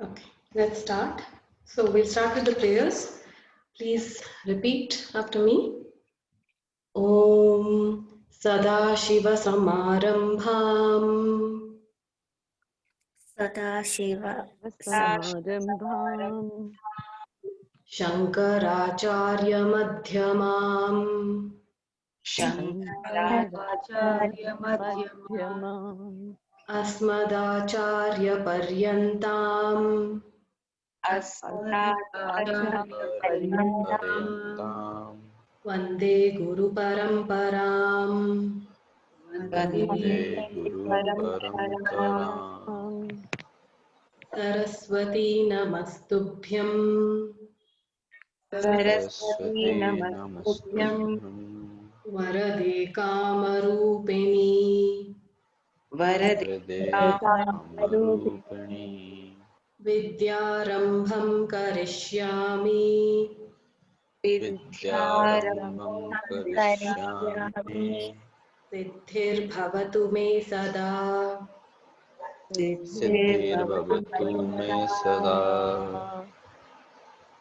Okay, let's start. So we'll start with the prayers. Please repeat after me. Om Sadashiva Samarambham Sadashiva Samarambham Shankaracharya Madhyamam Shankaracharya Madhyamam Asmadacharya Paryantam Asmadacharya Paryantam Vande Guru Paramparam Vande Guru Paramparam Saraswati Namastubhyam Saraswati Namastuभ्यं Varade Kamarupini Varade Kamarupini Vidyarambham Karishyami Vidyarambham karishyami Siddhir Me Sada Siddhirbhavatu me sada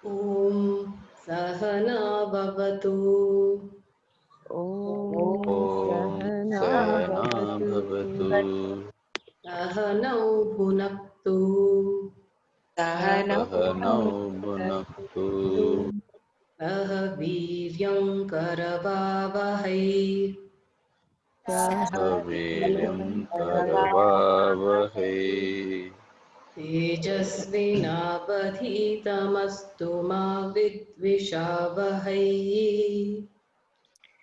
Om Sahana Bhavatu Om Sahana Bhavatu Sahanau Bhunaktu Sahanau Bhunaktu Sah Viryam Karavavahai Sahaviryam Karavavahai Tejasvinavadhitamastu ma vidvishavahai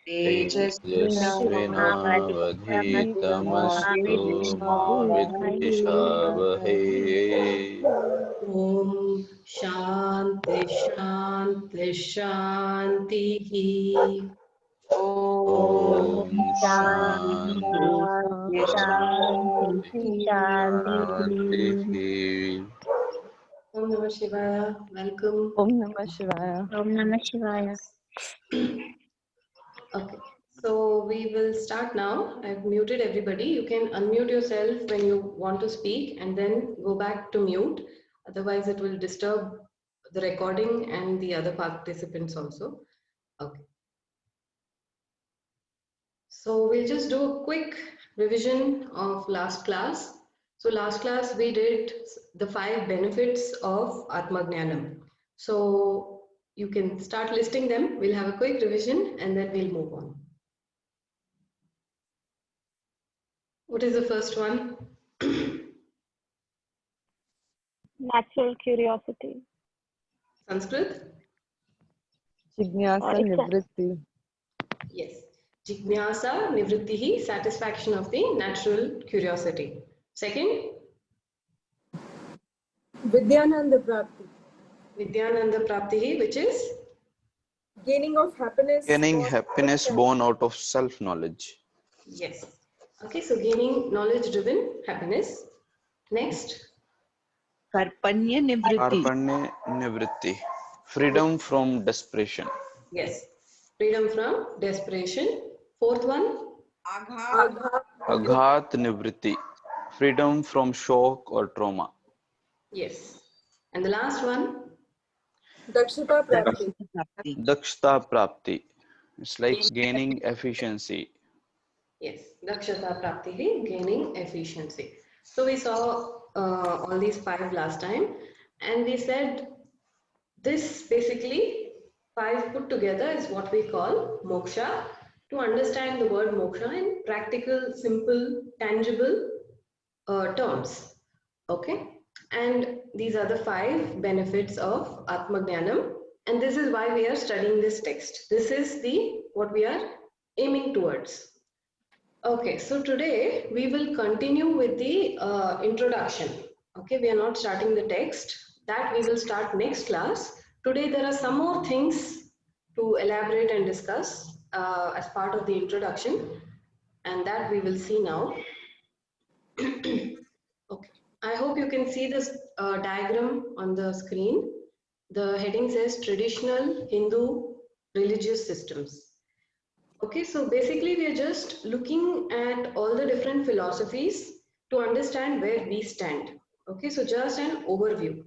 Tejasvinavadhitamastu ma vidvishavahai Om Shanti Shanti Shantihi Om Shanti Shanti Shanti Om Namah Shivaya. Welcome. Om Namah Shivaya. Om Namah Shivaya. Okay, so we will start now. I've muted everybody. You can unmute yourself when you want to speak and then go back to mute. Otherwise, it will disturb the recording and the other participants also. Okay. So we'll just do a quick revision of last class. So last class we did the 5 benefits of Atma Gnanam. So you can start listing them. We'll have a quick revision and then we'll move on. What is the first one? Natural curiosity. Sanskrit? Jignasa Nivritti. Yes. Jijnasa Nivrittihi, satisfaction of the natural curiosity. Second? Vidyananda Prapti. Vidyananda Praptihi, which is? Gaining of happiness. Gaining happiness born out of self-knowledge. Yes. Okay, so gaining knowledge-driven happiness. Next? Karpanya Nivritti. Karpanya Nivritti. Freedom from desperation. Yes. Freedom from desperation. Fourth one? Aghat Nivritti. Freedom from shock or trauma. Yes. And the last one? Dakshata Prapti. Dakshta Prapti. It's like gaining efficiency. Yes. Dakshata Praptihi, gaining efficiency. So we saw all these 5 last time and we said this basically 5 put together is what we call moksha. To understand the word moksha in practical, simple, tangible terms. Okay. And these are the 5 benefits of Atma Gnanam. And this is why we are studying this text. This is the what we are aiming towards. Okay, so today we will continue with the introduction. Okay, we are not starting the text. That we will start next class. Today there are some more things to elaborate and discuss as part of the introduction, and that we will see now. Okay, I hope you can see this diagram on the screen. The heading says Traditional Hindu Religious Systems. Okay, so basically we are just looking at all the different philosophies to understand where we stand. Okay, so just an overview.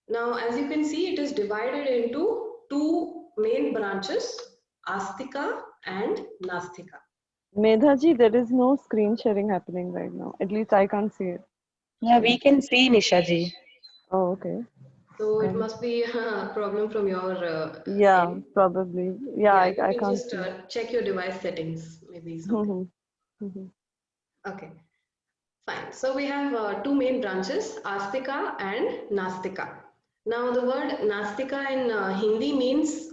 Now, as you can see, it is divided into two main branches, Astika and Nastika. Medha ji, there is no screen sharing happening right now. At least I can't see it. Yeah, we can see Nisha ji. Oh, okay. So it Um, must be a problem from your Yeah, end. probably. Yeah, Yeah, I you can can't just see. check your device settings. Maybe it's okay. Okay, fine. So we have two main branches, Astika and Nastika. Now the word Nastika in Hindi means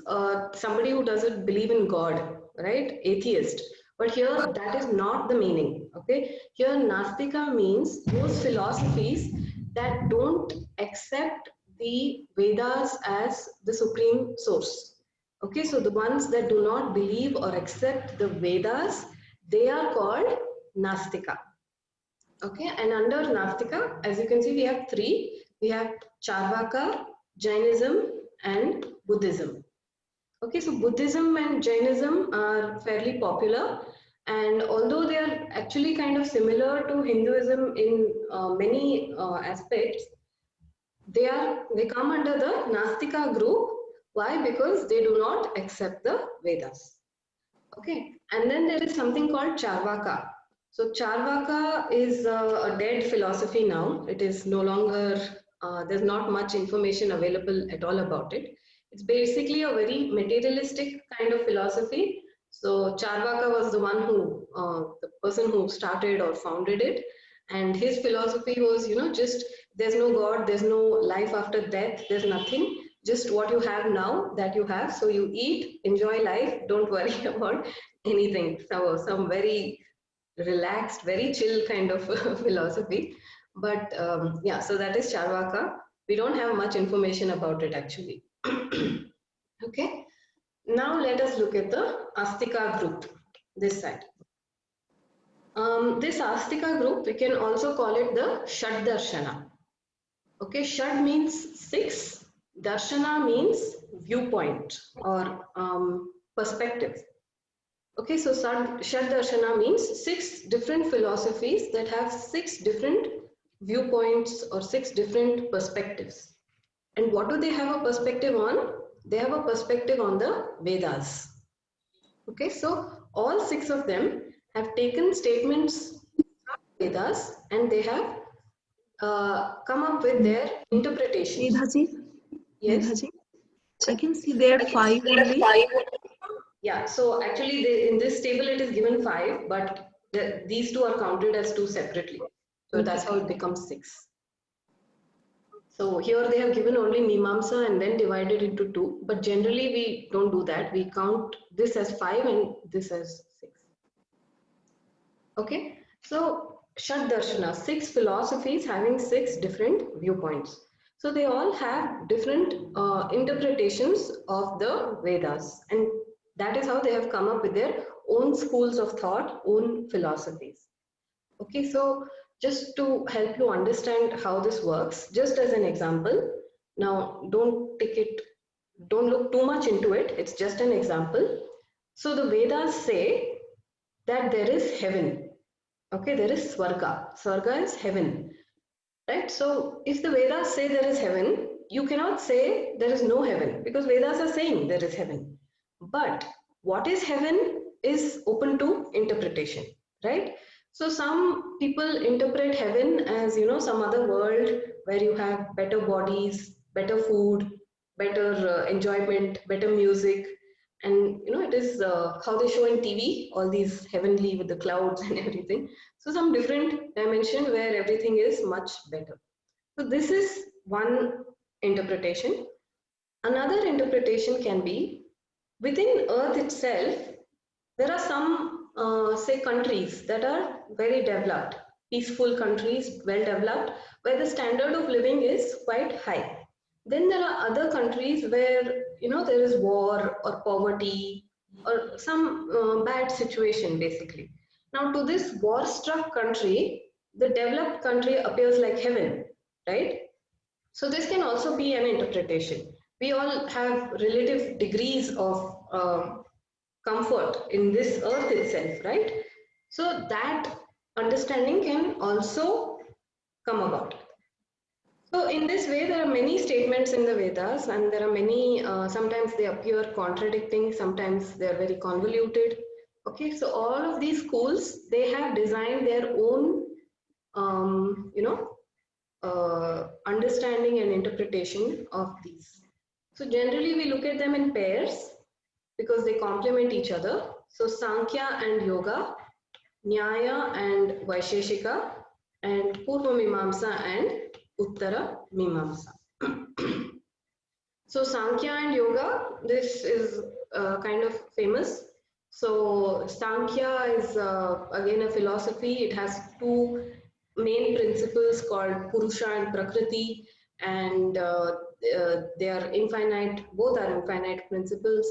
somebody who doesn't believe in God, right? Atheist. But here that is not the meaning, okay? Here Nastika means those philosophies that don't accept the Vedas as the supreme source. Okay, so the ones that do not believe or accept the Vedas, they are called Nastika. Okay, and under Nastika, as you can see, we have three. We have Charvaka, Jainism, and Buddhism. Okay, so Buddhism and Jainism are fairly popular, and although they are actually kind of similar to Hinduism in many aspects, they come under the Nastika group. Why? Because they do not accept the Vedas. Okay, and then there is something called Charvaka. So Charvaka is a dead philosophy now. It is no longer, there's not much information available at all about it. It's basically a very materialistic kind of philosophy. So Charvaka was the one who, the person who started or founded it. And his philosophy was, just there's no God, there's no life after death, there's nothing, just what you have now that you have. So you eat, enjoy life, don't worry about anything. So some very relaxed, very chill kind of philosophy. But yeah, so that is Charvaka. We don't have much information about it actually. Okay, now let us look at the Astika group, this side. This Astika group, we can also call it the Shad Darshana. Okay, Shad means six, Darshana means viewpoint or perspective. Okay, so Shad Darshana means six different philosophies that have six different viewpoints or six different perspectives. And what do they have a perspective on? They have a perspective on the Vedas. Okay, so all six of them have taken statements from Vedas and they have come up with their interpretations. Medha ji, Yes. Medha ji, I can see there are five only. Yeah, so actually in this table it is given five, but these two are counted as two separately. So that's how it becomes six. So here they have given only Mimamsa and then divided into two, but generally we don't do that. We count this as five and this as six. Okay, so Shad Darshana, six philosophies having six different viewpoints. So they all have different interpretations of the Vedas, and that is how they have come up with their own schools of thought, own philosophies. Okay, so just to help you understand how this works, just as an example, now don't look too much into it, it's just an example. So the Vedas say that there is heaven. Okay, there is Swarga. Swarga is heaven. Right? So if the Vedas say there is heaven, you cannot say there is no heaven because Vedas are saying there is heaven. But what is heaven is open to interpretation, right? So some people interpret heaven as, some other world where you have better bodies, better food, better enjoyment, better music. And, it is how they show in TV, all these heavenly with the clouds and everything. So some different dimension where everything is much better. So this is one interpretation. Another interpretation can be within Earth itself, there are some, say, countries that are very developed, peaceful countries, well developed, where the standard of living is quite high. Then there are other countries where, there is war or poverty or some bad situation, basically. Now, to this war-struck country, the developed country appears like heaven, right? So this can also be an interpretation. We all have relative degrees of comfort in this earth itself, right? So that understanding can also come about. So in this way, there are many statements in the Vedas, and there are many, sometimes they appear contradicting, sometimes they are very convoluted. Okay, so all of these schools, they have designed their own, understanding and interpretation of these. So generally we look at them in pairs because they complement each other. So Sankhya and Yoga, Nyaya and Vaisheshika, and Purva Mimamsa and Uttara Mimamsa. So Sankhya and Yoga, this is kind of famous. So Sankhya is again a philosophy. It has two main principles called Purusha and Prakriti, and they are infinite, both are infinite principles,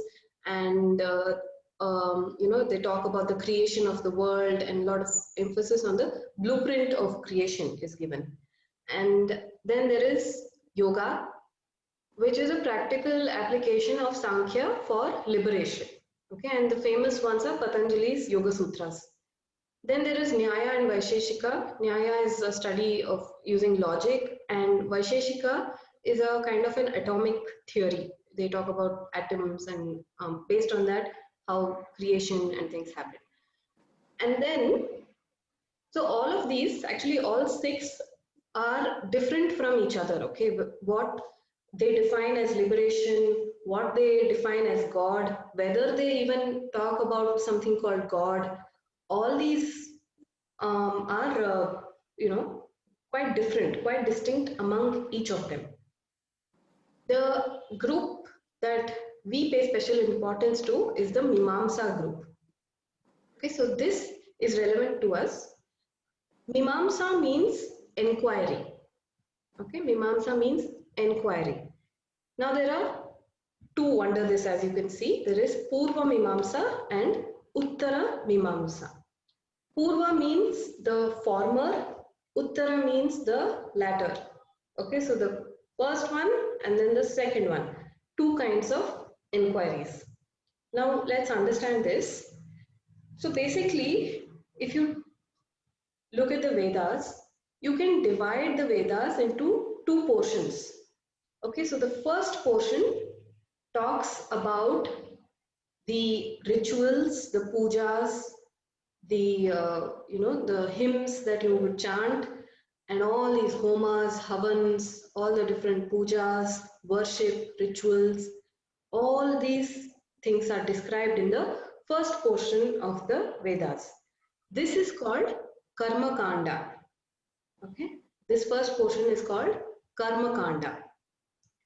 and they talk about the creation of the world, and a lot of emphasis on the blueprint of creation is given. And then there is Yoga, which is a practical application of Sankhya for liberation. Okay, and the famous ones are Patanjali's Yoga Sutras. Then there is Nyaya and Vaisheshika. Nyaya is a study of using logic, and Vaisheshika is a kind of an atomic theory. They talk about atoms, and based on that, how creation and things happen. And then, so all of these, actually all six are different from each other, okay? What they define as liberation, what they define as God, whether they even talk about something called God, all these are, quite different, quite distinct among each of them. The group that we pay special importance to is the Mimamsa group. Okay, so this is relevant to us. Mimamsa means enquiry. Okay, Mimamsa means enquiry. Now there are two under this, as you can see. There is Purva Mimamsa and Uttara Mimamsa. Purva means the former, Uttara means the latter. Okay, so the first one and then the second one. Two kinds of inquiries. Now let's understand this. So basically, if you look at the Vedas, you can divide the Vedas into two portions. Okay, so the first portion talks about the rituals, the pujas, the the hymns that you would chant, and all these homas, havans, all the different pujas, worship, rituals, all these things are described in the first portion of the Vedas. This is called Karma Kanda. Okay, this first portion is called Karma Kanda.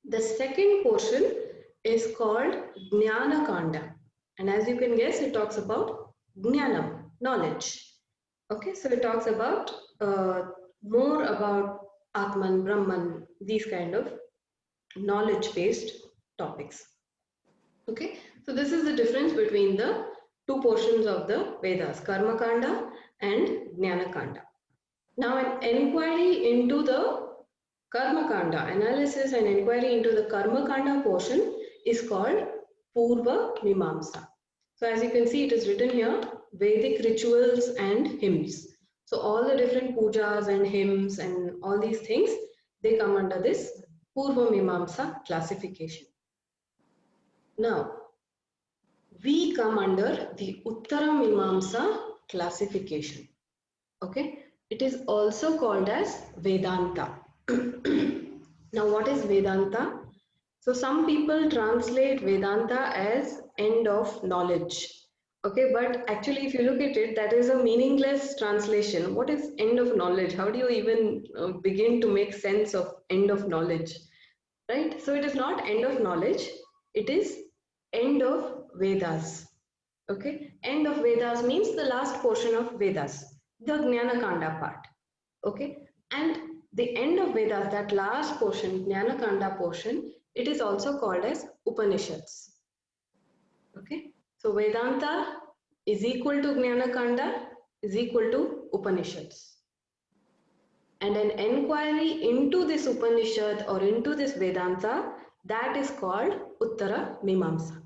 The second portion is called Jnana Kanda, and as you can guess, it talks about Jnanam, knowledge. Okay, so it talks about more about Atman, Brahman, these kind of knowledge-based topics. Okay, so this is the difference between the two portions of the Vedas, Karma Kanda and Jnana Kanda. Now, an inquiry into the Karma Kanda, analysis and inquiry into the Karma Kanda portion is called Purva Mimamsa. So as you can see, it is written here, Vedic rituals and hymns. So all the different pujas and hymns and all these things, they come under this Purva Mimamsa classification. Now, we come under the Uttara Mimamsa classification. Okay, it is also called as Vedanta. Now, what is Vedanta? So some people translate Vedanta as end of knowledge. Okay, but actually if you look at it, that is a meaningless translation. What is end of knowledge? How do you even begin to make sense of end of knowledge? Right? So it is not end of knowledge, it is end of Vedas. Okay, end of Vedas means the last portion of Vedas, the Jnana Kanda part. Okay, and the end of Vedas, that last portion, Jnana Kanda portion, it is also called as Upanishads. Okay, so Vedanta is equal to Jnana Kanda is equal to Upanishads. And an enquiry into this Upanishad or into this Vedanta, that is called Uttara Mimamsa.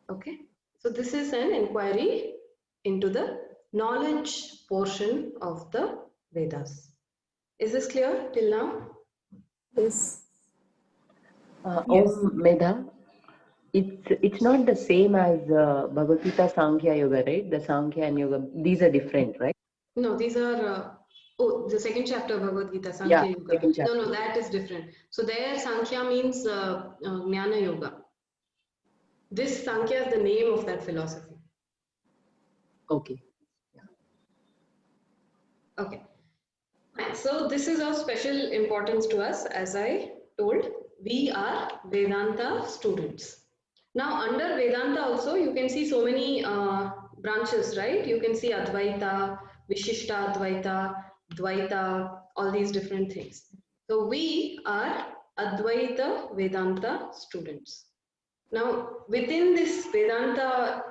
Okay, so this is an inquiry into the knowledge portion of the Vedas. Is this clear till now? Yes. Yes. Medha, it's not the same as Bhagavad Gita Sankhya Yoga, right? The Sankhya and Yoga, these are different, right? No, these are, oh, the second chapter of Bhagavad Gita, Yeah, Sankhya Yoga. second No, chapter. no, that is different. So there, Sankhya means Jnana Yoga. This Sankhya is the name of that philosophy. Okay. Okay. So this is of special importance to us. As I told, we are Vedanta students. Now under Vedanta also you can see so many branches, right? You can see Advaita, Vishishta Advaita, Dvaita, all these different things. So we are Advaita Vedanta students. Now within this Vedanta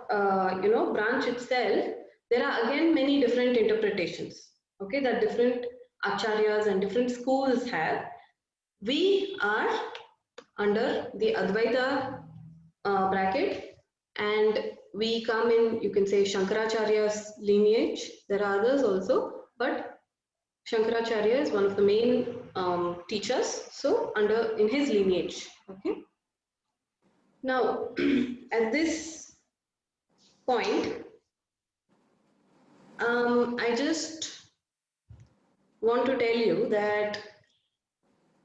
branch itself, there are again many different interpretations, okay, that different acharyas and different schools have. We are under the Advaita bracket, and we come in, you can say, Shankaracharya's lineage. There are others also, but Shankaracharya is one of the main teachers, so in his lineage. Okay. Now at this point, I just want to tell you that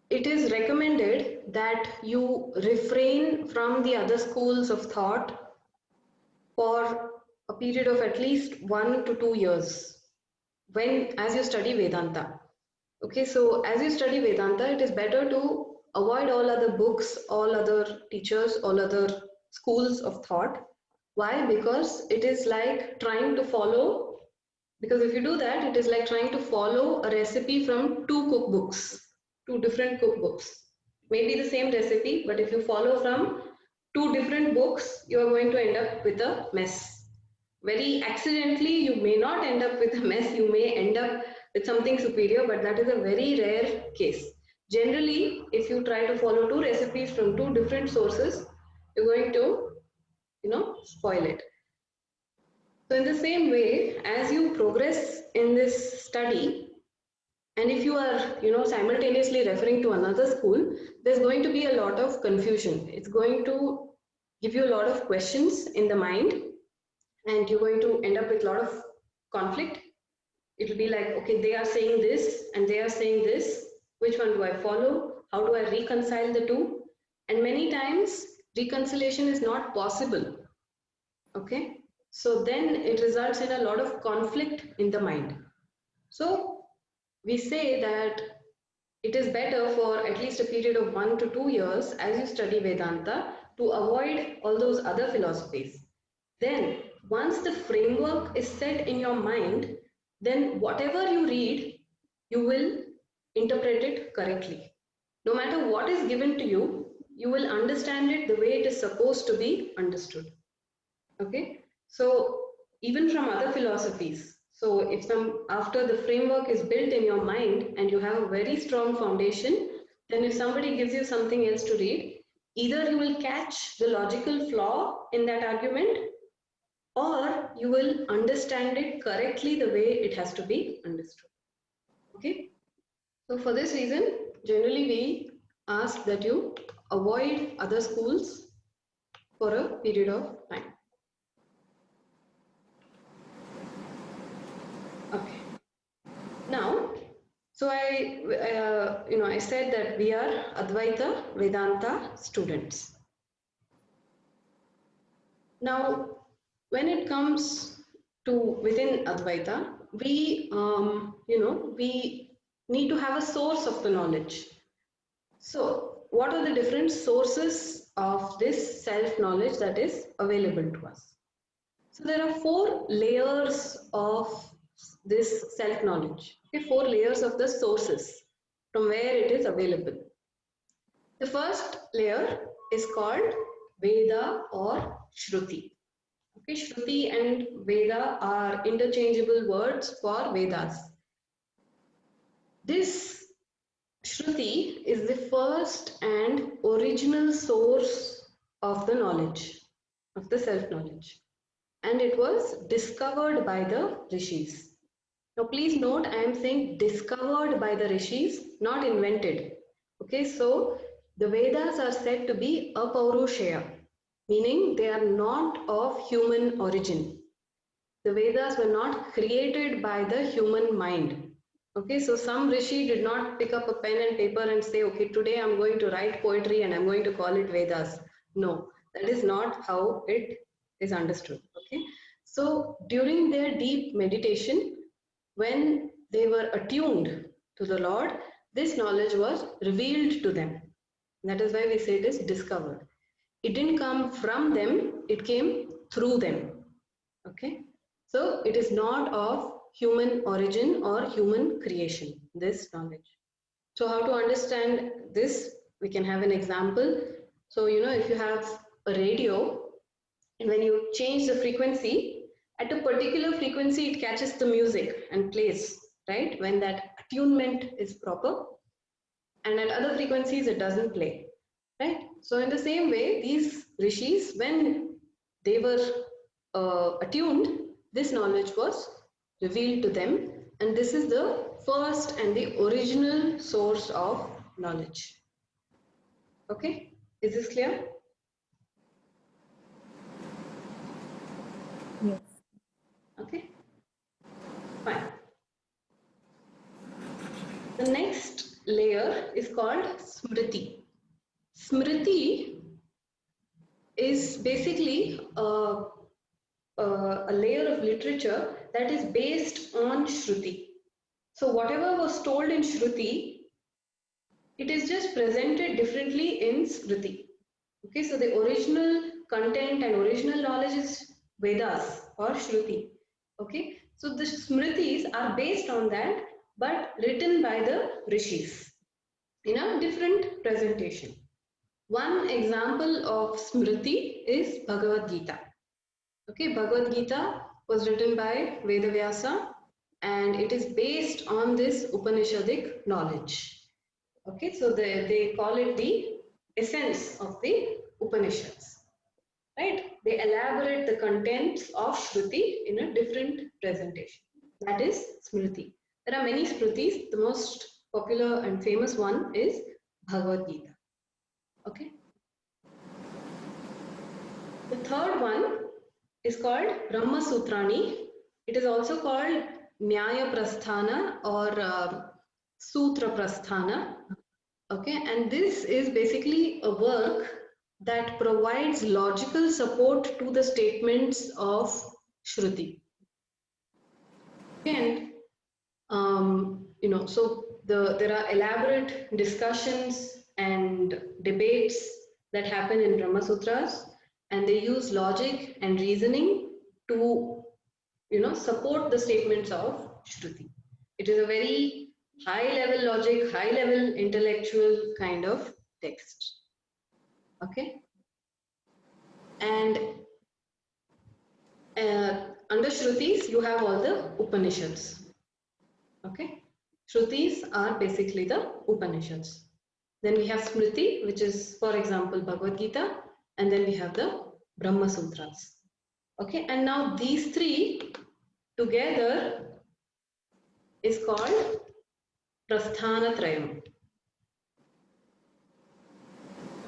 it is recommended that you refrain from the other schools of thought for a period of at least 1 to 2 years as you study Vedanta. Okay, so as you study Vedanta, it is better to avoid all other books, all other teachers, all other schools of thought. Why? Because it is like trying to follow, because if you do that, it is like trying to follow a recipe from two different cookbooks. Maybe the same recipe, but if you follow from two different books, you are going to end up with a mess. Very accidentally, you may not end up with a mess, you may end up with something superior, but that is a very rare case. Generally, if you try to follow two recipes from two different sources, you're going to, spoil it. So in the same way, as you progress in this study, and if you are, simultaneously referring to another school, there's going to be a lot of confusion. It's going to give you a lot of questions in the mind, and you're going to end up with a lot of conflict. It'll be like, okay, they are saying this and they are saying this. Which one do I follow? How do I reconcile the two? And many times, reconciliation is not possible. Okay, so then it results in a lot of conflict in the mind. So we say that it is better for at least a period of 1 to 2 years as you study Vedanta to avoid all those other philosophies. Then once the framework is set in your mind, then whatever you read, you will interpret it correctly. No matter what is given to you, you will understand it the way it is supposed to be understood. Okay, so even from other philosophies, so if after the framework is built in your mind and you have a very strong foundation, then if somebody gives you something else to read, either you will catch the logical flaw in that argument, or you will understand it correctly the way it has to be understood. Okay, so for this reason, generally we ask that you avoid other schools for a period of time. Okay. Now, so I said that we are Advaita Vedanta students. Now, when it comes to within Advaita, we we need to have a source of the knowledge. So, what are the different sources of this self-knowledge that is available to us? So there are 4 layers of this self-knowledge. Okay, 4 layers of the sources from where it is available. The first layer is called Veda or Shruti. Okay, Shruti and Veda are interchangeable words for Vedas. This Shruti is the first and original source of the knowledge, of the self-knowledge. And it was discovered by the rishis. Now please note, I am saying discovered by the rishis, not invented. Okay, so the Vedas are said to be apaurushaya, meaning they are not of human origin. The Vedas were not created by the human mind. Okay, so some rishi did not pick up a pen and paper and say, okay, today I'm going to write poetry and I'm going to call it Vedas. No, that is not how it is understood. Okay, so during their deep meditation, when they were attuned to the Lord, this knowledge was revealed to them. That is why we say it is discovered. It didn't come from them, it came through them. Okay, so it is not of human origin or human creation, this knowledge. So how to understand this? We can have an example. So, if you have a radio and when you change the frequency, at a particular frequency, it catches the music and plays, right? When that attunement is proper. And at other frequencies, it doesn't play, right? So in the same way, these rishis, when they were attuned, this knowledge was revealed to them, and this is the first and the original source of knowledge. Okay, is this clear? Yes. Okay, fine. The next layer is called smriti. Smriti is basically a layer of literature that is based on Shruti. So whatever was told in Shruti, it is just presented differently in Smriti. Okay, so the original content and original knowledge is Vedas or Shruti. Okay, so the Smritis are based on that, but written by the rishis in a different presentation. One example of Smriti is Bhagavad Gita. Okay, Bhagavad Gita was written by Vedavyasa and it is based on this Upanishadic knowledge. Okay, so they call it the essence of the Upanishads. Right? They elaborate the contents of Shruti in a different presentation. That is Smriti. There are many Smritis. The most popular and famous one is Bhagavad Gita. Okay. The third one is called Brahma Sutrani. It is also called Nyaya Prasthana or Sutra Prasthana. Okay, and this is basically a work that provides logical support to the statements of Shruti. And so there are elaborate discussions and debates that happen in Brahma Sutras, and they use logic and reasoning to support the statements of Shruti. It is a very high level logic, high level intellectual kind of text. Okay, and under Shrutis you have all the Upanishads. Okay, Shrutis are basically the Upanishads. Then we have Smriti, which is, for example, Bhagavad Gita, and then we have the Brahma Sutras. Okay, and now these three together is called Prasthanatrayam.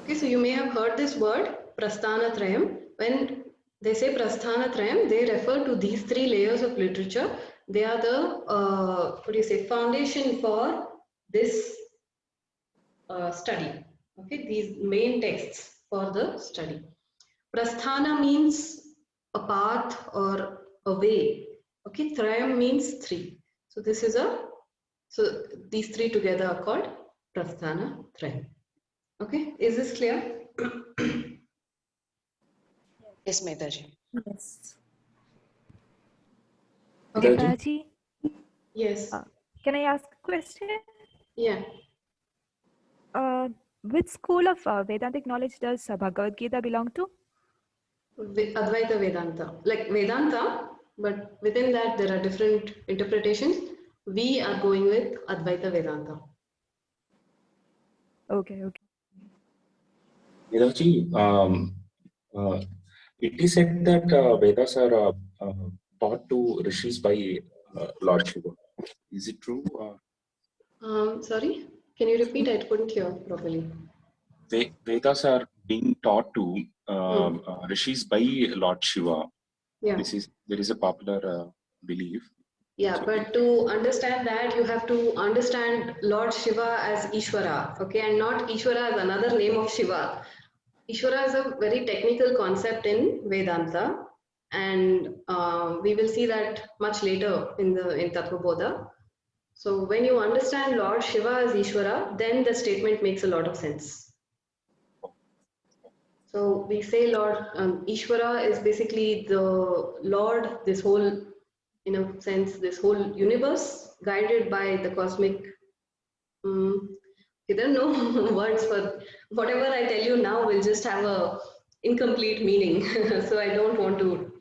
Okay, so you may have heard this word Prasthanatrayam. When they say Prasthanatrayam, they refer to these three layers of literature. They are the foundation for this study. Okay, these main texts for the study. Prasthana means a path or a way. Okay, Trayam means three. So these three together are called Prasthana Trayam. Okay, is this clear? Yes, Medhaji. Yes. Okay. Medhaji, Yes. can I ask a question? Yeah. Which school of Vedantic knowledge does Bhagavad Gita belong to? Advaita Vedanta. Like Vedanta, but within that there are different interpretations. We are going with Advaita Vedanta. Okay. Medhaji, it is said that Vedas are taught to rishis by Lord Shiva. Is it true? Sorry? Can you repeat? I couldn't hear properly. Vedas are being taught to rishis by Lord Shiva. Yeah. There is a popular belief. Yeah, So, but to understand that, you have to understand Lord Shiva as Ishvara, okay, and not Ishvara as another name of Shiva. Ishvara is a very technical concept in Vedanta, and we will see that much later in Tattvabodha. So when you understand Lord Shiva as Ishvara, then the statement makes a lot of sense. So we say Lord Ishvara is basically the Lord, this whole, in a sense, this whole universe guided by the cosmic. There are no words for whatever I tell you now will just have a incomplete meaning. So I don't want to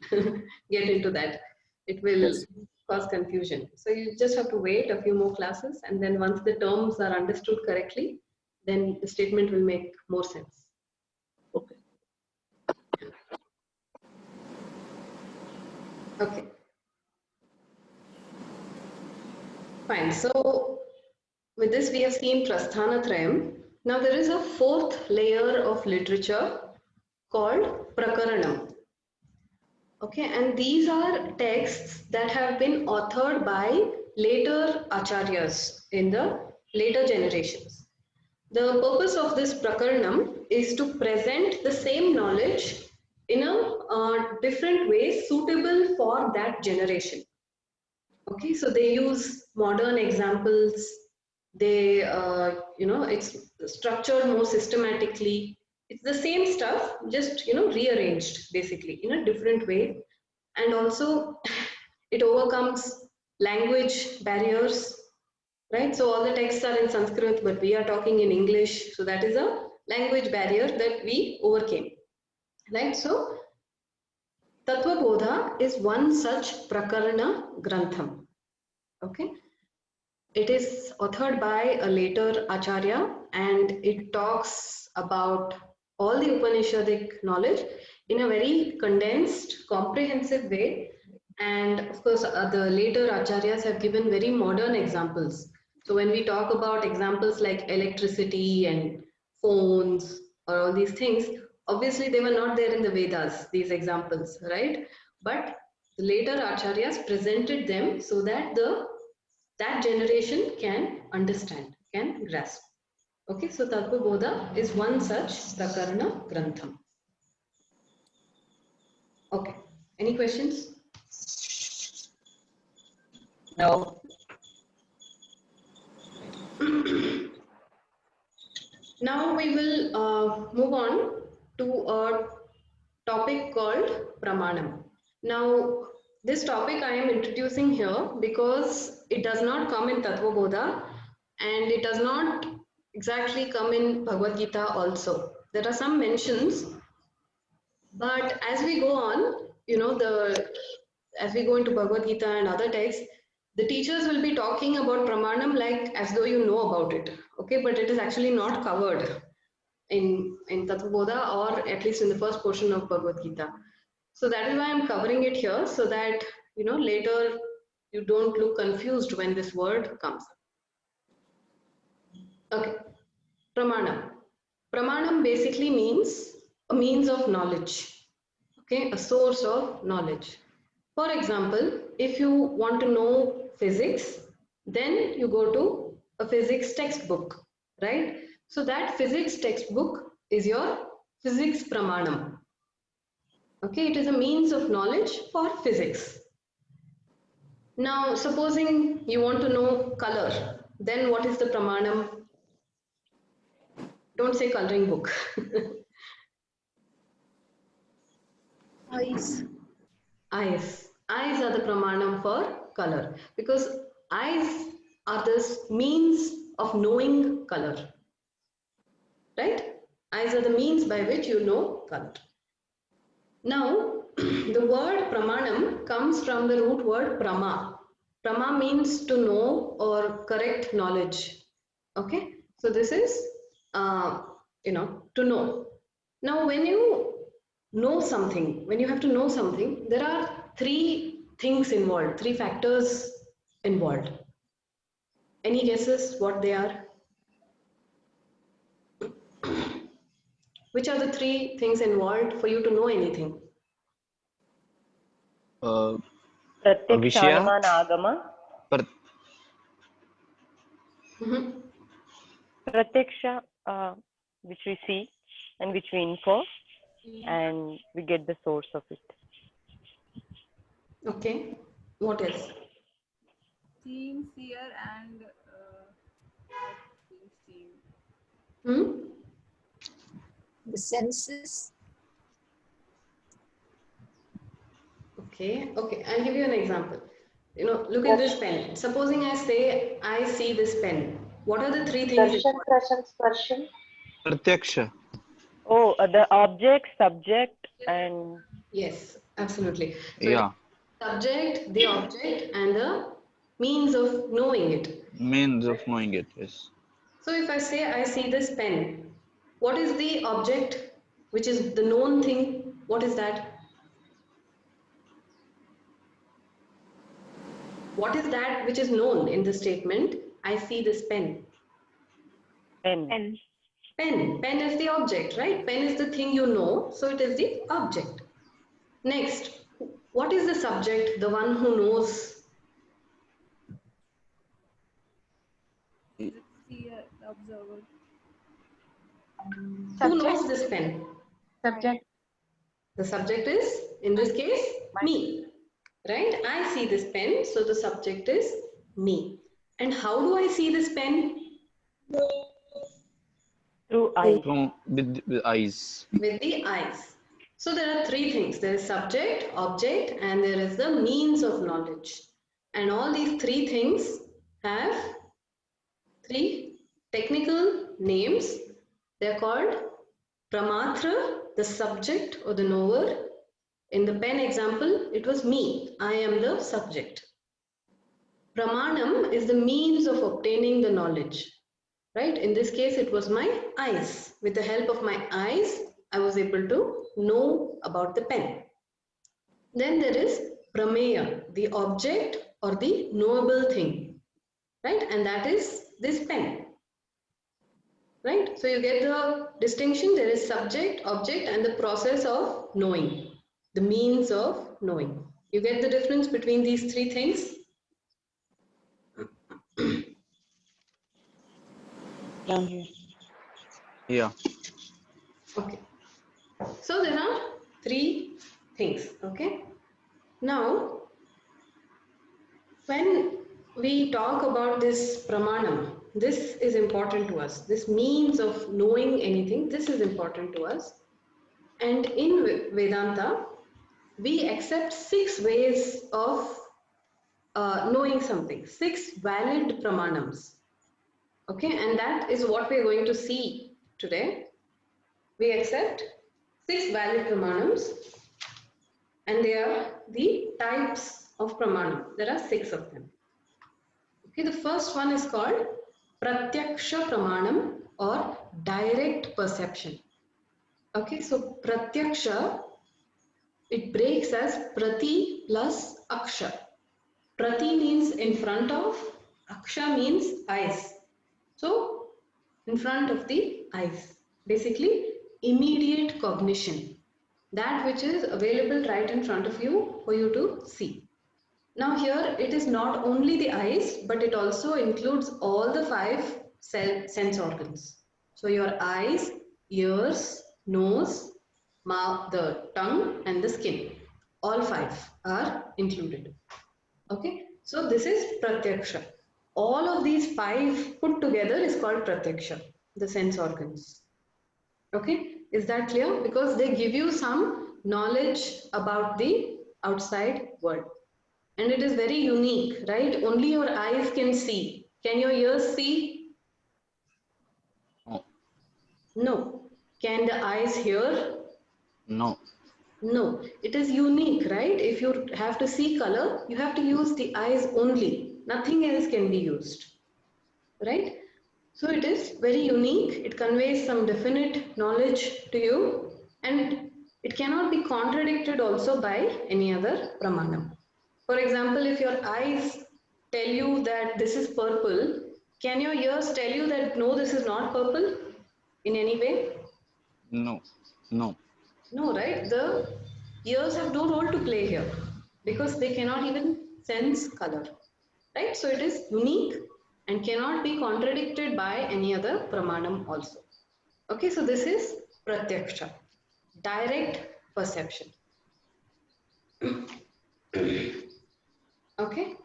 get into that. It will yes. cause confusion. So you just have to wait a few more classes, and then once the terms are understood correctly, then the statement will make more sense. Okay. Okay. Fine. So with this, we have seen Prasthanatrayam. Now there is a fourth layer of literature called Prakaranam. Okay, and these are texts that have been authored by later acharyas in the later generations. The purpose of this Prakaranam is to present the same knowledge in a different way suitable for that generation. Okay, so they use modern examples. They, it's structured more systematically. It's the same stuff, just, rearranged basically in a different way. And also it overcomes language barriers, right? So all the texts are in Sanskrit, but we are talking in English. So that is a language barrier that we overcame, right? So Tattvabodha is one such Prakarana Grantham. Okay, it is authored by a later Acharya, and it talks about all the Upanishadic knowledge in a very condensed, comprehensive way. And of course, the later Acharyas have given very modern examples. So when we talk about examples like electricity and phones or all these things, obviously they were not there in the Vedas, these examples, right? But the later Acharyas presented them so that that generation can understand, can grasp. Okay, so Tattvabodha is one such Prakarana Grantham. Okay, any questions? No. Now we will move on to a topic called Pramanam. Now, this topic I am introducing here because it does not come in Tattvabodha and it does not exactly come in Bhagavad Gita also. There are some mentions, but as we go on, as we go into Bhagavad Gita and other texts, the teachers will be talking about Pramanam like as though you know about it, okay? But it is actually not covered in Tattvabodha, or at least in the first portion of Bhagavad Gita. So that is why I'm covering it here, so that later you don't look confused when this word comes. Okay, Pramanam. Pramanam basically means a means of knowledge, okay, a source of knowledge. For example, if you want to know physics, then you go to a physics textbook, right? So that physics textbook is your physics pramanam. Okay, it is a means of knowledge for physics. Now, supposing you want to know color, then what is the pramanam? Don't say coloring book. Eyes. Eyes. Eyes are the pramanam for color, because eyes are the means of knowing color, right? Eyes are the means by which you know color. Now, the word pramanam comes from the root word prama. Prama means to know or correct knowledge. Okay, so this is, to know. Now, when you know something, when you have to know something, there are three things involved, three factors involved. Any guesses what they are? Which are the three things involved for you to know anything? Pratyaksha, Vishya, Anumana, Agama. Mhm. Pratyaksha, which we see and which we infer, and we get the source of it. Okay. What else? Seeing, seer, and seen. Hmm? The senses. Okay. Okay. I'll give you an example. You know, look at this pen. Supposing I say, I see this pen. What are the three things? Pratyaksha. Oh, the object, subject, and Yes, absolutely. So Yeah. subject, the object, and the means of knowing it. Means of knowing it. Yes. So if I say I see this pen, what is the object, which is the known thing? What is that? What is that which is known in the statement? I see this pen. pen. Pen. Pen is the object, right? Pen is the thing you know, so it is the object. Next, what is the subject, the one who knows? Seer, the observer. Who knows this pen? Subject. The subject is, in this case, me. Right? I see this pen, so the subject is me. And how do I see this pen? Through eyes. With eyes. With the eyes. So there are three things. There is subject, object, and there is the means of knowledge. And all these three things have three technical names. They are called Pramatra, the subject or the knower. In the pen example, it was me. I am the subject. Pramanam is the means of obtaining the knowledge. Right? In this case, it was my eyes. With the help of my eyes, I was able to know about the pen. Then there is Prameya, the object or the knowable thing. Right? And that is this pen. Right? So you get the distinction. There is subject, object, and the process of knowing. The means of knowing. You get the difference between these three things? Down here. Yeah. Okay. So there are three things. Okay. Now, when we talk about this pramanam, this is important to us. This means of knowing anything, this is important to us. And in Vedanta, we accept 6 ways of knowing something, 6 valid pramanams. Okay, and that is what we are going to see today. We accept 6 valid pramanams, and they are the types of pramanam. There are 6 of them. Okay, the first one is called Pratyaksha Pramanam or direct perception. Okay, so Pratyaksha, it breaks as Prati plus Aksha. Prati means in front of, Aksha means eyes. So, in front of the eyes. Basically, immediate cognition. That which is available right in front of you for you to see. Now here it is not only the eyes, but it also includes all the 5 sense organs. So your eyes, ears, nose, mouth, the tongue and the skin. All 5 are included. Okay, so this is Pratyaksha. All of these 5 put together is called Pratyaksha, the sense organs. Okay, is that clear? Because they give you some knowledge about the outside world. And it is very unique, right? Only your eyes can see. Can your ears see? No. No. Can the eyes hear? No. No. It is unique, right? If you have to see color, you have to use the eyes only. Nothing else can be used, right? So it is very unique. It conveys some definite knowledge to you, and it cannot be contradicted also by any other pramanam. For example, if your eyes tell you that this is purple, can your ears tell you that no, this is not purple in any way? No. No. No, right? The ears have no role to play here because they cannot even sense color, right? So it is unique and cannot be contradicted by any other pramanam also. Okay, so this is pratyaksha, direct perception. Okay,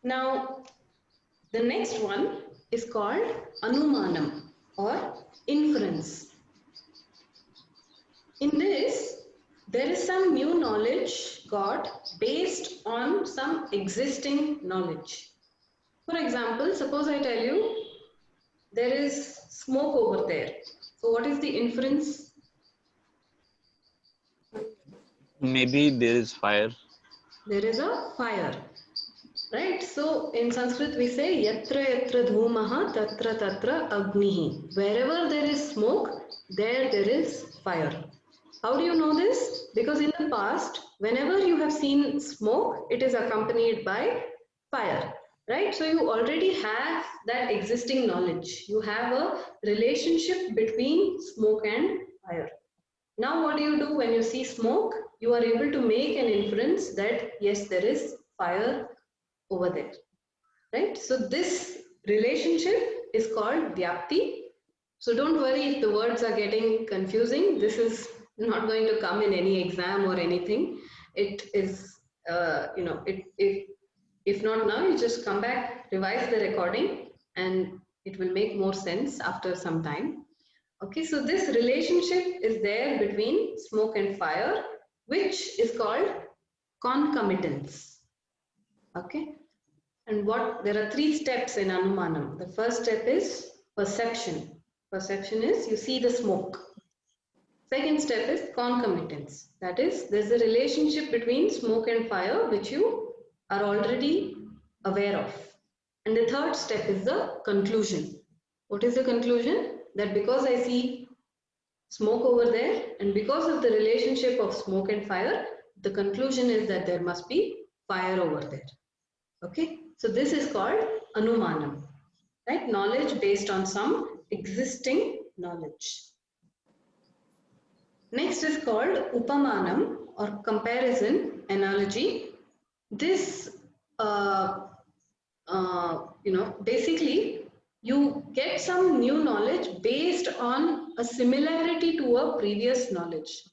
now the next one is called anumanam or inference. In this, there is some new knowledge got based on some existing knowledge. For example, suppose I tell you there is smoke over there. So what is the inference? Maybe there is fire. There is a fire, right? So in Sanskrit we say yatra yatra dhumaha tatra tatra agnihi. Wherever there is smoke, there is fire. How do you know this? Because in the past, whenever you have seen smoke, it is accompanied by fire, right? So you already have that existing knowledge. You have a relationship between smoke and fire. Now what do you do when you see smoke? You are able to make an inference that yes, there is fire over there, right? So this relationship is called vyapti. So don't worry if the words are getting confusing. This is not going to come in any exam or anything. It is, if not now, you just come back, revise the recording, and it will make more sense after some time. Okay, so this relationship is there between smoke and fire, which is called concomitance. Okay, and there are 3 steps in Anumanam. The first step is perception. Perception is you see the smoke. Second step is concomitance. That is, there's a relationship between smoke and fire which you are already aware of. And the third step is the conclusion. What is the conclusion? That because I see smoke over there and because of the relationship of smoke and fire, the conclusion is that there must be fire over there. Okay, so this is called anumanam, right? Knowledge based on some existing knowledge. Next is called upamanam or comparison, analogy. This, basically you get some new knowledge based on a similarity to a previous knowledge.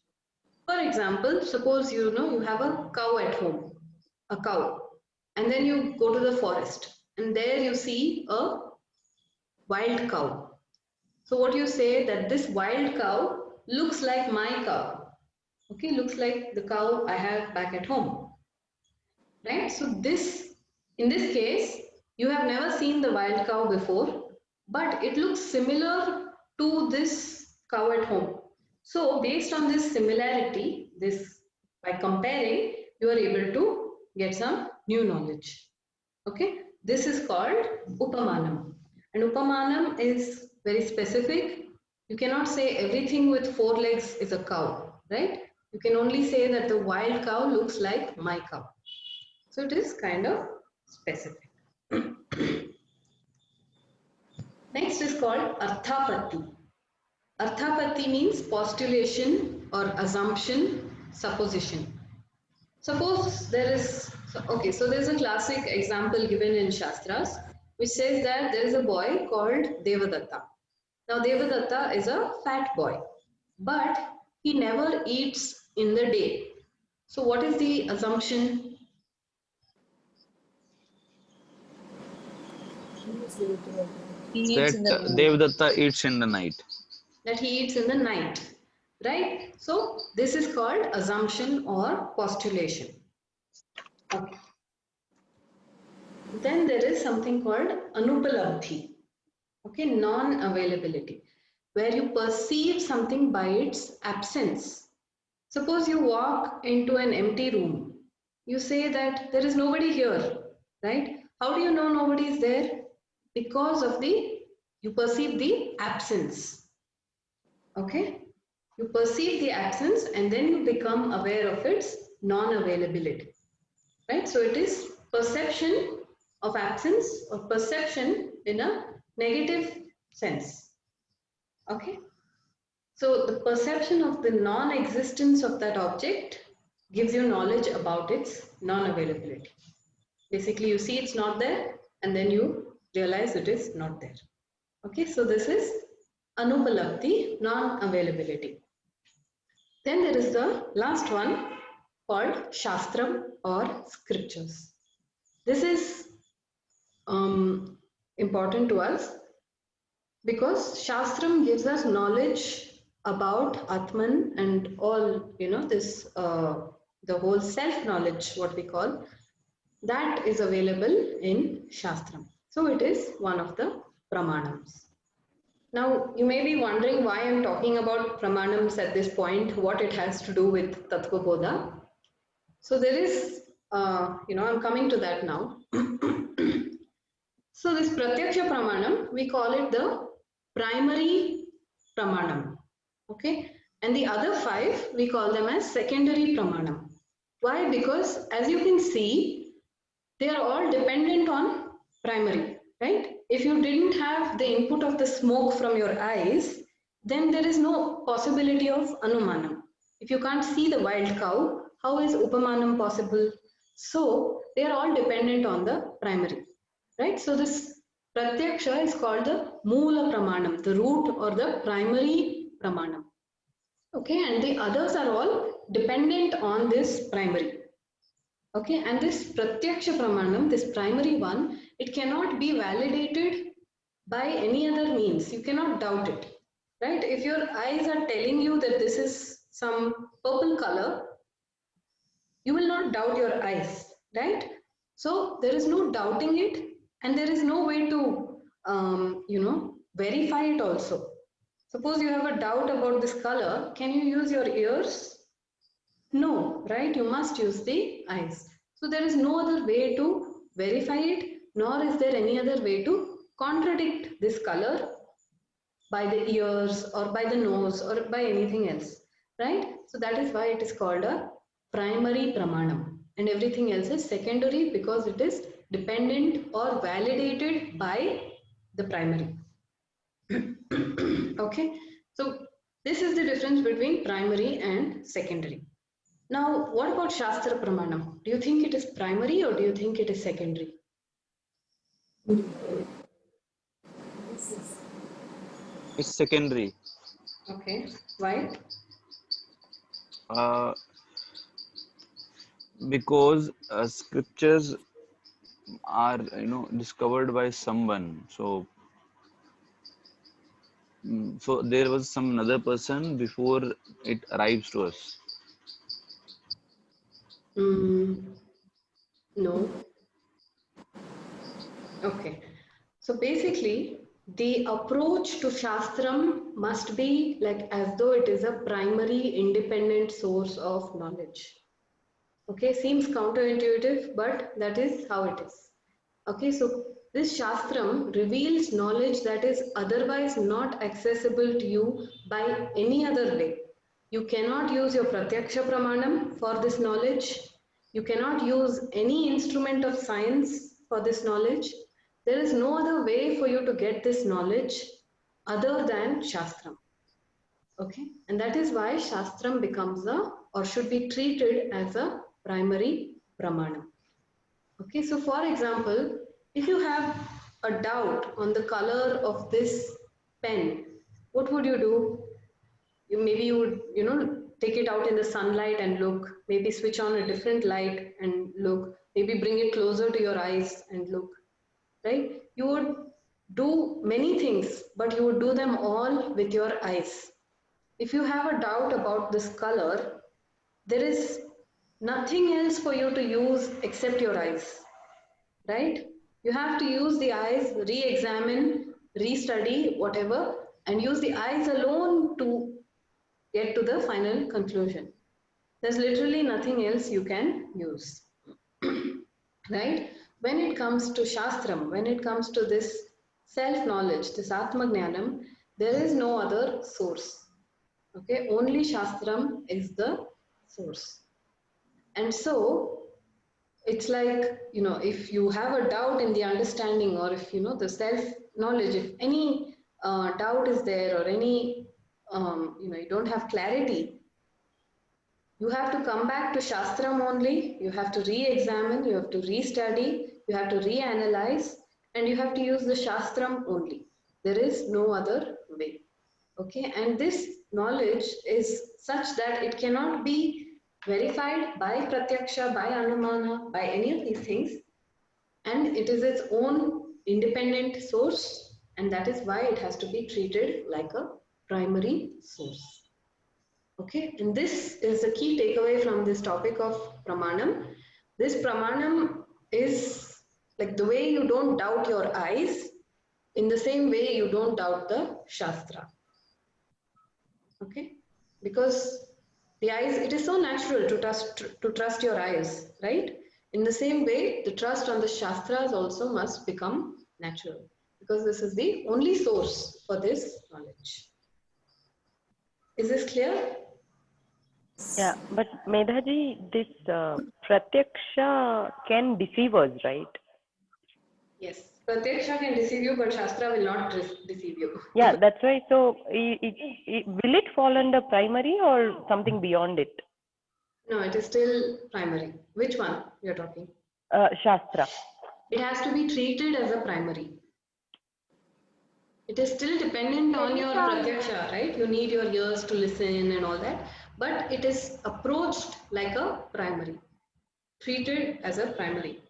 For example, suppose you have a cow at home, a cow, and then you go to the forest and there you see a wild cow. So what you say that this wild cow looks like my cow. Okay, looks like the cow I have back at home. Right? So in this case, you have never seen the wild cow before, but it looks similar to this cow at home. So based on this similarity, by comparing, you are able to get some new knowledge. Okay, this is called upamanam. And upamanam is very specific. You cannot say everything with 4 legs is a cow, right? You can only say that the wild cow looks like my cow. So it is kind of specific. Next is called arthapatti. Arthapatti means postulation or assumption, supposition. Suppose there is, so there is a classic example given in Shastras which says that there is a boy called Devadatta. Now Devadatta is a fat boy, but he never eats in the day. So what is the assumption? That Devadatta eats in the night. That he eats in the night, right? So this is called assumption or postulation. Okay. Then there is something called anupalabdhi. Okay, non-availability, where you perceive something by its absence. Suppose you walk into an empty room. You say that there is nobody here, right? How do you know nobody is there? Because of you perceive the absence. Okay? You perceive the absence and then you become aware of its non-availability. Right? So it is perception of absence or perception in a negative sense. Okay? So the perception of the non-existence of that object gives you knowledge about its non-availability. Basically, you see it's not there, and then you realize it is not there. Okay, so this is anupalapti, non-availability. Then there is the last one called Shastram or scriptures. This is important to us because Shastram gives us knowledge about Atman and all, this, the whole self-knowledge, what we call, that is available in Shastram. So it is one of the pramanams. Now, you may be wondering why I'm talking about pramanams at this point, what it has to do with Tattvabodha. So there is, I'm coming to that now. So this Pratyaksha Pramanam, we call it the primary Pramanam. Okay, and the other 5, we call them as secondary Pramanam. Why? Because as you can see, they are all dependent on primary, right? If you didn't have the input of the smoke from your eyes, then there is no possibility of Anumanam. If you can't see the wild cow, how is Upamanam possible? So they are all dependent on the primary, right? So this Pratyaksha is called the Moola Pramanam, the root or the primary Pramanam. Okay, and the others are all dependent on this primary. Okay, and this Pratyaksha Pramanam, this primary one, it cannot be validated by any other means. You cannot doubt it, right? If your eyes are telling you that this is some purple color, you will not doubt your eyes, right? So there is no doubting it, and there is no way to, verify it also. Suppose you have a doubt about this color, can you use your ears? No, right? You must use the eyes. So there is no other way to verify it, nor is there any other way to contradict this color by the ears or by the nose or by anything else, right? So that is why it is called a primary pramanam, and everything else is secondary because it is dependent or validated by the primary. Okay, so this is the difference between primary and secondary. Now, what about Shastra Pramanam? Do you think it is primary or do you think it is secondary? It's secondary. Okay, why? Because scriptures are discovered by someone. So so there was some another person before it arrives to us. No. Okay. So basically, the approach to Shastram must be like as though it is a primary independent source of knowledge. Okay, seems counterintuitive, but that is how it is. Okay, so this Shastram reveals knowledge that is otherwise not accessible to you by any other way. You cannot use your Pratyaksha Pramanam for this knowledge. You cannot use any instrument of science for this knowledge. There is no other way for you to get this knowledge other than Shastram. Okay, and that is why Shastram becomes or should be treated as a primary Pramanam. Okay, so for example, if you have a doubt on the color of this pen, what would you do? Maybe you would, take it out in the sunlight and look, maybe switch on a different light and look, maybe bring it closer to your eyes and look, right? You would do many things, but you would do them all with your eyes. If you have a doubt about this color, there is nothing else for you to use except your eyes, right? You have to use the eyes, re-examine, re-study, whatever, and use the eyes alone to get to the final conclusion. There's literally nothing else you can use, right? When it comes to Shastram, when it comes to this self-knowledge, this Atmajnanam, there is no other source. Okay, only Shastram is the source. And so it's like, if you have a doubt in the understanding, or if, the self-knowledge, if any doubt is there or any you don't have clarity, you have to come back to Shastram only, you have to re-examine, you have to re-study, you have to reanalyze, and you have to use the Shastram only. There is no other way. Okay, and this knowledge is such that it cannot be verified by Pratyaksha, by Anumana, by any of these things, and it is its own independent source, and that is why it has to be treated like a primary source. Okay, and this is the key takeaway from this topic of Pramanam. This Pramanam is like the way you don't doubt your eyes, in the same way you don't doubt the Shastra. Okay, because the eyes, it is so natural to trust your eyes, right? In the same way, the trust on the Shastras also must become natural, because this is the only source for this knowledge. Is this clear? Yeah, but Medhaji, this Pratyaksha can deceive us, right? Yes, Pratyaksha can deceive you, but Shastra will not deceive you. Yeah, that's why. So, will it fall under primary or something beyond it? No, it is still primary. Which one you're talking? Shastra. It has to be treated as a primary. It is still dependent on your Pratyaksha, right? You need your ears to listen and all that. But it is approached like a primary. Treated as a primary.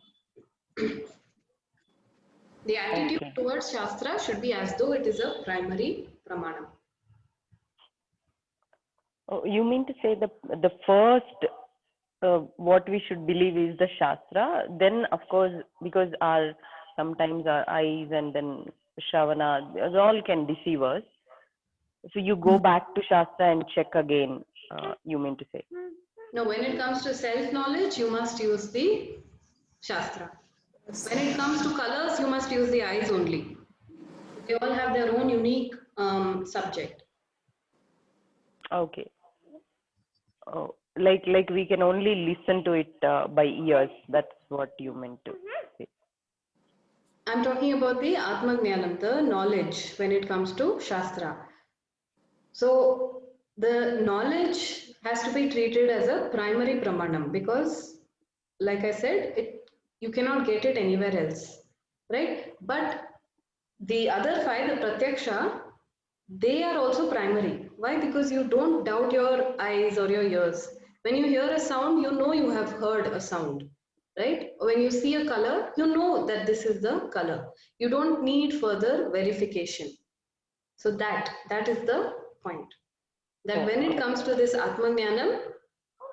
The attitude towards Shastra should be as though it is a primary Pramanam. Oh, you mean to say the first what we should believe is the Shastra? Then, of course, because sometimes our eyes and then Shravana, they all can deceive us. So you go back to Shastra and check again, you mean to say? No, when it comes to self-knowledge, you must use the Shastra. When it comes to colors, you must use the eyes only. They all have their own unique subject. Okay. Oh, like we can only listen to it by ears. That's what you meant to say. I'm talking about the Atmajnanam, the knowledge when it comes to Shastra. So the knowledge has to be treated as a primary Pramanam, because, like I said, you cannot get it anywhere else, right? But the other five, the Pratyaksha, they are also primary. Why? Because you don't doubt your eyes or your ears. When you hear a sound, you know you have heard a sound, right? When you see a color, you know that this is the color. You don't need further verification. So that is the point. That when it comes to this Atmajnanam,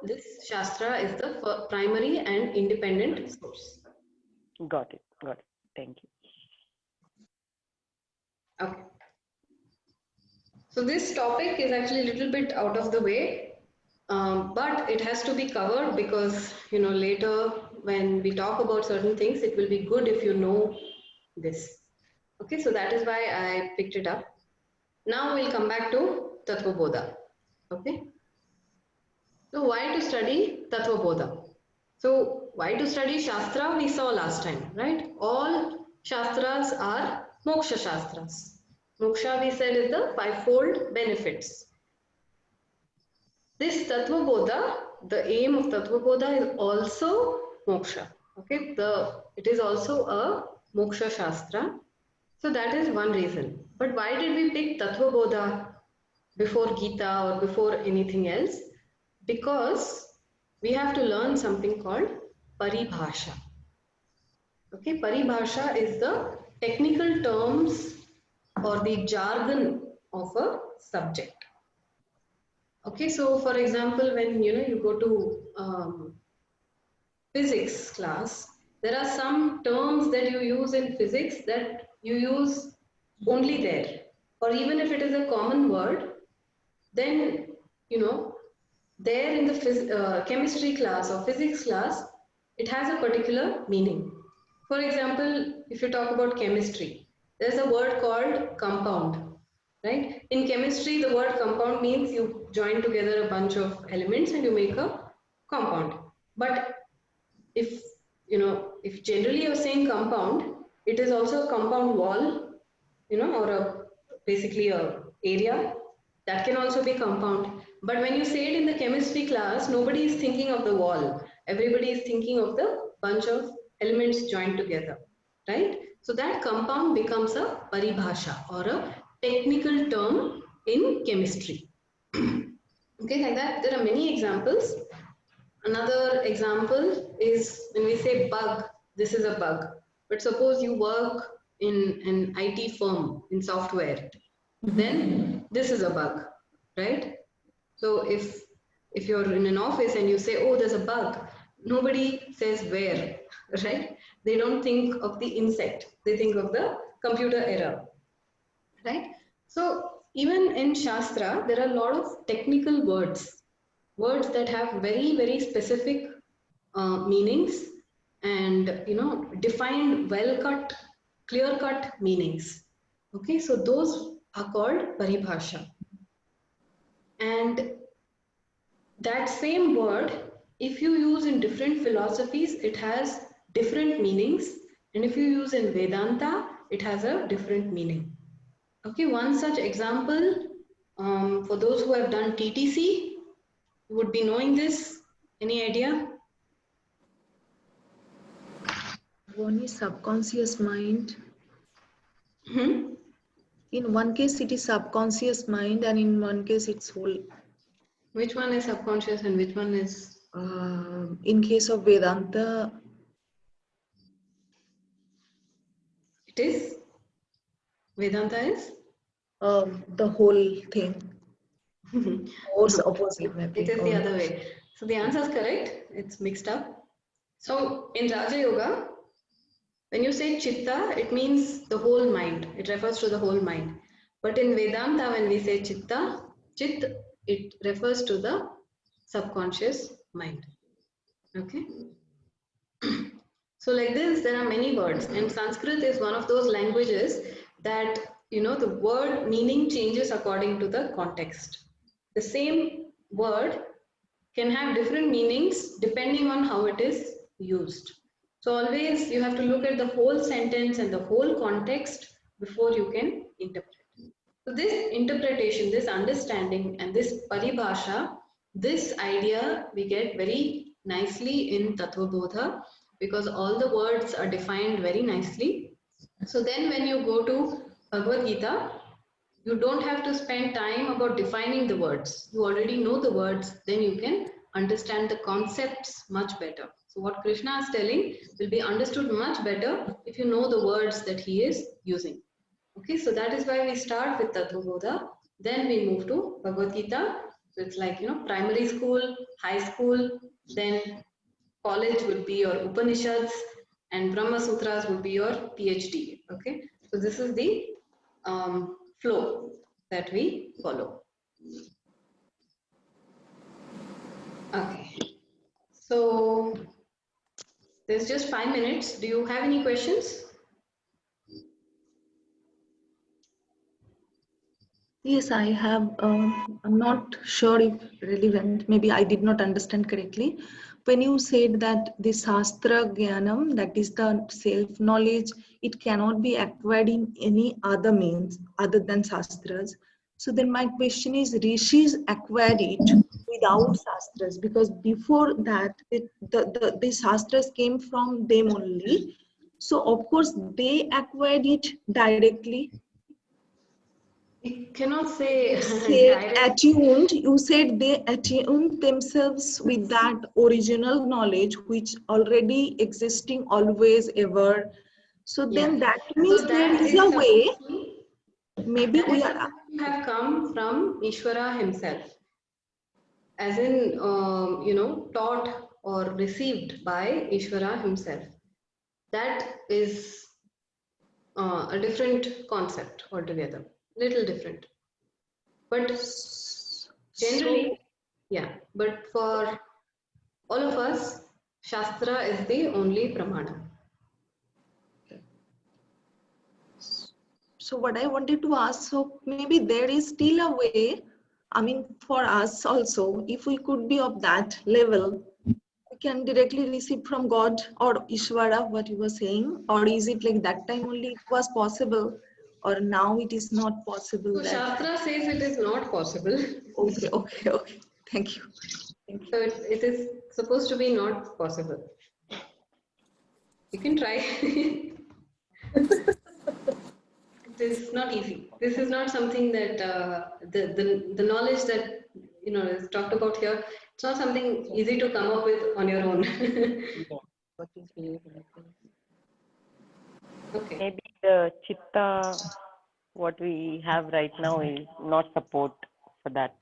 this Shastra is the primary and independent source. Got it. Thank you. Okay. So this topic is actually a little bit out of the way, but it has to be covered because, later when we talk about certain things, it will be good if you know this. Okay, so that is why I picked it up. Now we'll come back to Tattvabodha. Okay. So why to study Tattvabodha? So why to study Shastra we saw last time, right? All Shastras are Moksha Shastras. Moksha, we said, is the fivefold benefits. This Tattvabodha, the aim of Tattvabodha is also Moksha. Okay, it is also a Moksha Shastra. So that is one reason. But why did we pick Tattvabodha before Gita or before anything else? Because we have to learn something called Paribhasha. Okay, Paribhasha is the technical terms or the jargon of a subject. Okay, so for example, when you go to physics class, there are some terms that you use in physics that you use only there, or even if it is a common word, then there in the chemistry class or physics class, it has a particular meaning. For example, if you talk about chemistry, there's a word called compound, right? In chemistry, the word compound means you join together a bunch of elements and you make a compound. But if generally you're saying compound, it is also a compound wall, or basically a area That can also be compound. But when you say it in the chemistry class, nobody is thinking of the wall. Everybody is thinking of the bunch of elements joined together, right? So that compound becomes a paribhasha or a technical term in chemistry. Okay, like that, there are many examples. Another example is when we say bug, this is a bug. But suppose you work in an IT firm in software, then this is a bug, right? So if you're in an office and you say, oh, there's a bug, nobody says where, right? They don't think of the insect, they think of the computer error, right? So even in Shastra, there are a lot of technical words that have very, very specific meanings and, you know, defined, well-cut, clear-cut meanings. Okay, so those are called paribhasha. And that same word, if you use in different philosophies, it has different meanings. And if you use in Vedanta, it has a different meaning. Okay, one such example, for those who have done TTC, you would be knowing this. Any idea? One is subconscious mind. In one case, it is subconscious mind, and in one case, it's whole. Which one is subconscious and which one is? In case of Vedanta, it is? Vedanta is? The whole thing. Or opposite, maybe. It is the other way. So the answer is correct. It's mixed up. So in Raja Yoga, when you say chitta, it means the whole mind. It refers to the whole mind. But in Vedanta, when we say chitta, chit, it refers to the subconscious mind. Okay. So like this, there are many words, and Sanskrit is one of those languages that, you know, the word meaning changes according to the context. The same word can have different meanings depending on how it is used. So always you have to look at the whole sentence and the whole context before you can interpret. So this interpretation, this understanding and this paribhasha, this idea we get very nicely in Tattvabodha because all the words are defined very nicely. So then when you go to Bhagavad Gita, you don't have to spend time about defining the words. You already know the words, then you can understand the concepts much better. So what Krishna is telling will be understood much better if you know the words that he is using. Okay, so that is why we start with Tattvabodha, then we move to Bhagavad Gita. So it's like, you know, primary school, high school, then college would be your Upanishads, and Brahma Sutras would be your PhD. Okay, so this is the flow that we follow. Okay, so there's just 5 minutes. Do you have any questions? Yes, I have. I'm not sure if relevant. Maybe I did not understand correctly. When you said that the Shastra Jnanam, that is the self-knowledge, it cannot be acquired in any other means other than Shastras. So then my question is, Rishis acquired it without Shastras, because before that, the Shastras came from them only. So of course, they acquired it directly. You cannot say Attuned. You said they attuned themselves with that original knowledge which already existing always ever. So then that means so there that is a way. Maybe that we is are have come from Ishvara himself, as in you know, taught or received by Ishvara himself. That is a different concept altogether, little different. But generally, yeah, but for all of us, Shastra is the only pramana. So what I wanted to ask, so maybe there is still a way, I mean, for us also, if we could be of that level, we can directly receive from God or Ishvara, what you were saying, or is it like that time only it was possible, or now it is not possible? So Shastra says it is not possible. Okay. Thank you. So it is supposed to be not possible. You can try. It is not easy. This is not something that the knowledge that is talked about here. It's not something easy to come up with on your own. Okay. Maybe the chitta, what we have right now, is not support for that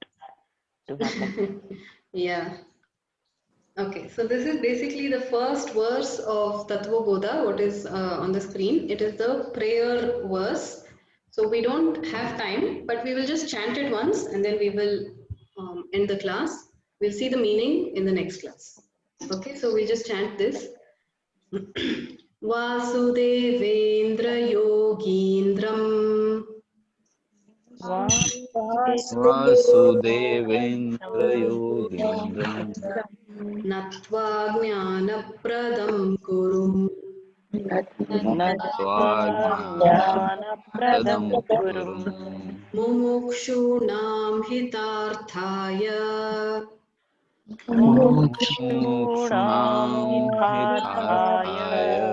to happen. Yeah. Okay, so this is basically the first verse of Tattvabodha, what is on the screen. It is the prayer verse. So we don't have time, but we will just chant it once and then we will end the class. We'll see the meaning in the next class. Okay, so we'll just chant this. Vasudevendra Yogindram Vasudevendra Yogindram Nattva Jnanapradam Kurum Jnanapradam Kurum Mumukshunam Hitarthaya Mukshunam Hitarthaya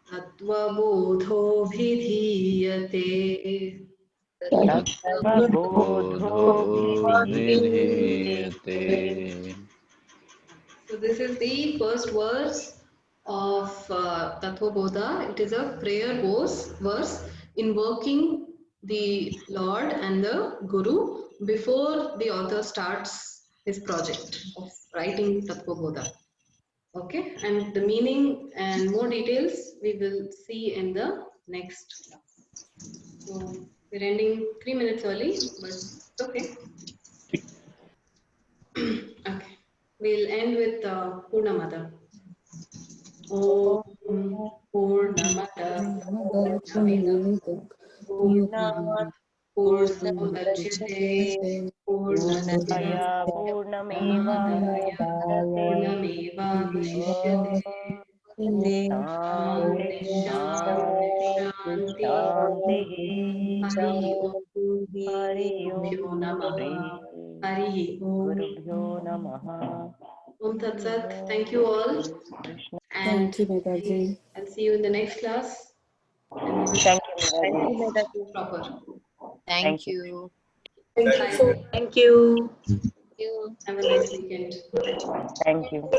Tattvabodho Vidhiyate. Tattvabodho Vidhiyate. So this is the first verse of Tattvabodha. It is a prayer verse invoking the Lord and the Guru before the author starts his project of writing Tattvabodha. Okay, and the meaning and more details we will see in the next class. So we're ending 3 minutes early, but it's okay. Okay. We'll end with Purnamada. Om Purnamada Purnamidam Purnamudachyate Purnasya Purnamevadaya Purnamevavashishyate Shanti Shanti Hari Om Gurubhyo Namaha Hari Om Gurubhyo Namaha. Om Tat Sat. Thank you all. And Thank you, Medha. I'll see you in the next class. And we will Thank you, Medha. proper. Thank you. Thank you. Have a nice weekend. Thank you.